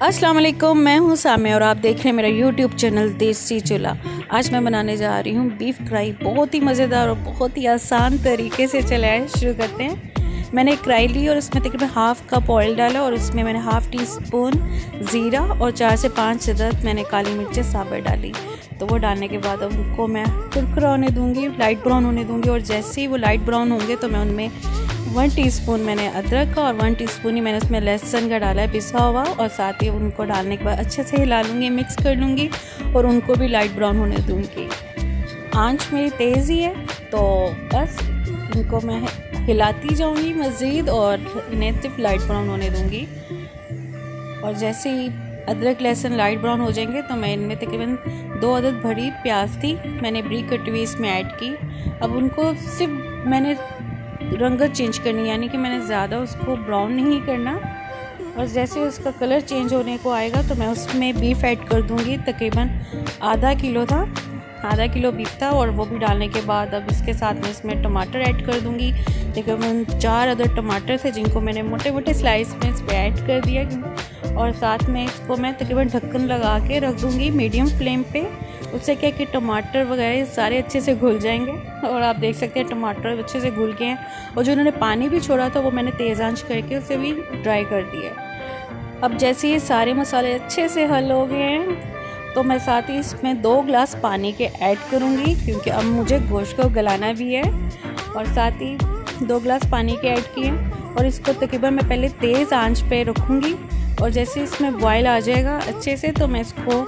अस्सलाम वालेकुम, मैं हूँ साम्या और आप देख रहे हैं मेरा यूट्यूब चैनल देसी चूल्हा। आज मैं बनाने जा रही हूँ बीफ कढ़ाई। बहुत ही मज़ेदार और बहुत ही आसान तरीके से। चले आए शुरू करते हैं। मैंने एक कढ़ाई ली और उसमें तकरीबन हाफ़ कप ऑयल डाला और उसमें मैंने हाफ़ टी स्पून ज़ीरा और 4 से 5 अदद मैंने काली मिर्चें साबुत डाली। तो वो डालने के बाद अब उनको मैं कुरकुरा होने दूँगी, लाइट ब्राउन होने दूँगी। और जैसे ही वो लाइट ब्राउन होंगे तो मैं उनमें 1 टीस्पून मैंने अदरक का और 1 टीस्पून ही मैंने उसमें लहसुन का डाला है पिसा हुआ। और साथ ही उनको डालने के बाद अच्छे से हिला लूँगी, मिक्स कर लूँगी और उनको भी लाइट ब्राउन होने दूँगी। आंच मेरी तेज़ ही है तो बस इनको मैं हिलाती जाऊँगी मज़ीद और इन्हें सिर्फ लाइट ब्राउन होने दूँगी। और जैसे ही अदरक लहसुन लाइट ब्राउन हो जाएंगे तो मैं इनमें तकरीबन 2 अदद भरी प्याज थी मैंने ब्रीक कटी हुई इसमें ऐड की। अब उनको सिर्फ मैंने रंगत चेंज करनी, यानी कि मैंने ज़्यादा उसको ब्राउन नहीं करना। और जैसे उसका कलर चेंज होने को आएगा तो मैं उसमें बीफ ऐड कर दूंगी। तकरीबन आधा किलो बीफ था और वो भी डालने के बाद अब इसके साथ में इसमें टमाटर ऐड कर दूंगी। तकरीबन 4 अदद टमाटर थे जिनको मैंने मोटे मोटे स्लाइस में इस पर ऐड कर दिया। और साथ में इसको मैं तकरीबन ढक्कन लगा के रख दूंगी मीडियम फ्लेम पे। उससे क्या कि टमाटर वगैरह सारे अच्छे से घुल जाएंगे। और आप देख सकते हैं टमाटर अच्छे से घुल गए हैं। और जो उन्होंने पानी भी छोड़ा था वो मैंने तेज़ आंच करके उसे भी ड्राई कर दिया। अब जैसे ये सारे मसाले अच्छे से हल हो गए हैं तो मैं साथ ही इसमें 2 गिलास पानी के ऐड करूँगी, क्योंकि अब मुझे गोश्त को गलाना भी है। और साथ ही 2 गिलास पानी के ऐड किए और इसको तकरीबन मैं पहले तेज़ आंच पे रखूँगी। और जैसे इसमें बॉयल आ जाएगा अच्छे से तो मैं इसको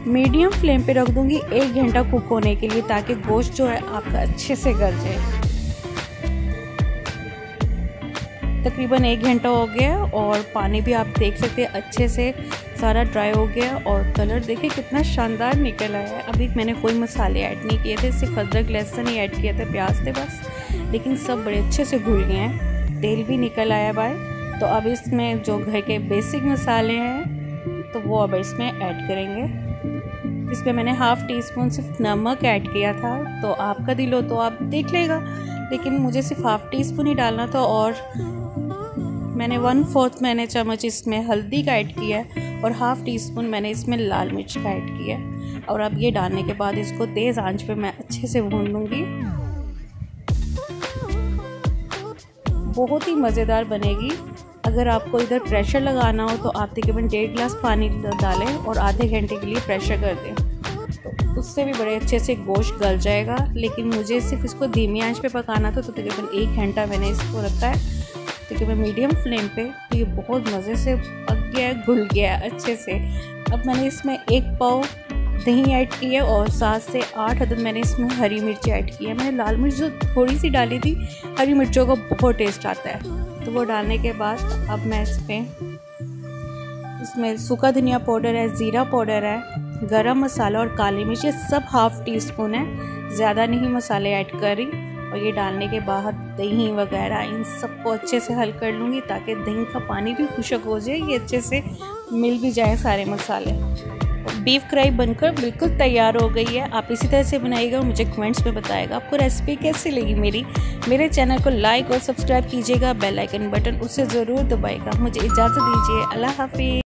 मीडियम फ्लेम पे रख दूँगी 1 घंटा कुक होने के लिए, ताकि गोश्त जो है आपका अच्छे से गल जाए। तकरीबन 1 घंटा हो गया और पानी भी आप देख सकते हैं अच्छे से सारा ड्राई हो गया। और कलर देखिए कितना शानदार निकल आया है। अभी मैंने कोई मसाले ऐड नहीं किए थे, सिर्फ अदरक लहसुन ही ऐड किए थे, प्याज थे बस। लेकिन सब बड़े अच्छे से घुल गए हैं, तेल भी निकल आया बाहर। तो अब इसमें जो घर के बेसिक मसाले हैं तो वो अब इसमें ऐड करेंगे। इसमें मैंने हाफ़ टी स्पून सिर्फ नमक ऐड किया था, तो आपका दिल हो तो आप देख लेगा, लेकिन मुझे सिर्फ हाफ़ टी स्पून ही डालना था। और मैंने 1/4 मैंने चम्मच इसमें हल्दी का ऐड किया है और हाफ़ टी स्पून मैंने इसमें लाल मिर्च का ऐड किया है। और अब ये डालने के बाद इसको तेज़ आंच पे मैं अच्छे से भून लूँगी। बहुत ही मज़ेदार बनेगी। अगर आपको इधर प्रेशर लगाना हो तो आप तकरीबन 1.5 गिलास पानी डालें और आधे घंटे के लिए प्रेशर कर दें, तो उससे भी बड़े अच्छे से गोश्त गल जाएगा। लेकिन मुझे सिर्फ इसको धीमी आंच पे पकाना था तो तकरीबन 1 घंटा मैंने इसको रखा है तकरीबन मीडियम फ्लेम पे। तो ये बहुत मज़े से पक गया है, घुल गया है अच्छे से। अब मैंने इसमें 1 पाव दही ऐड की है और 7 से 8 अदद मैंने इसमें हरी मिर्ची ऐड की है। मैंने लाल मिर्च जो थोड़ी सी डाली थी, हरी मिर्चों का बहुत टेस्ट आता है। तो वो डालने के बाद अब मैं इसमें सूखा धनिया पाउडर है, ज़ीरा पाउडर है, गरम मसाला और काली मिर्च, ये सब हाफ़ टी स्पून है, ज़्यादा नहीं मसाले ऐड करी। और ये डालने के बाद दही वगैरह इन सबको अच्छे से हल कर लूँगी, ताकि दही का पानी भी खुशक हो जाए, ये अच्छे से मिल भी जाए सारे मसाले। बीफ कढ़ाई बनकर बिल्कुल तैयार हो गई है। आप इसी तरह से बनाइएगा और मुझे कमेंट्स में बताएगा आपको रेसिपी कैसी लगी मेरे चैनल को लाइक और सब्सक्राइब कीजिएगा, बेल आइकन बटन उसे ज़रूर दबाइएगा। मुझे इजाज़त दीजिए, अल्लाह हाफिज़।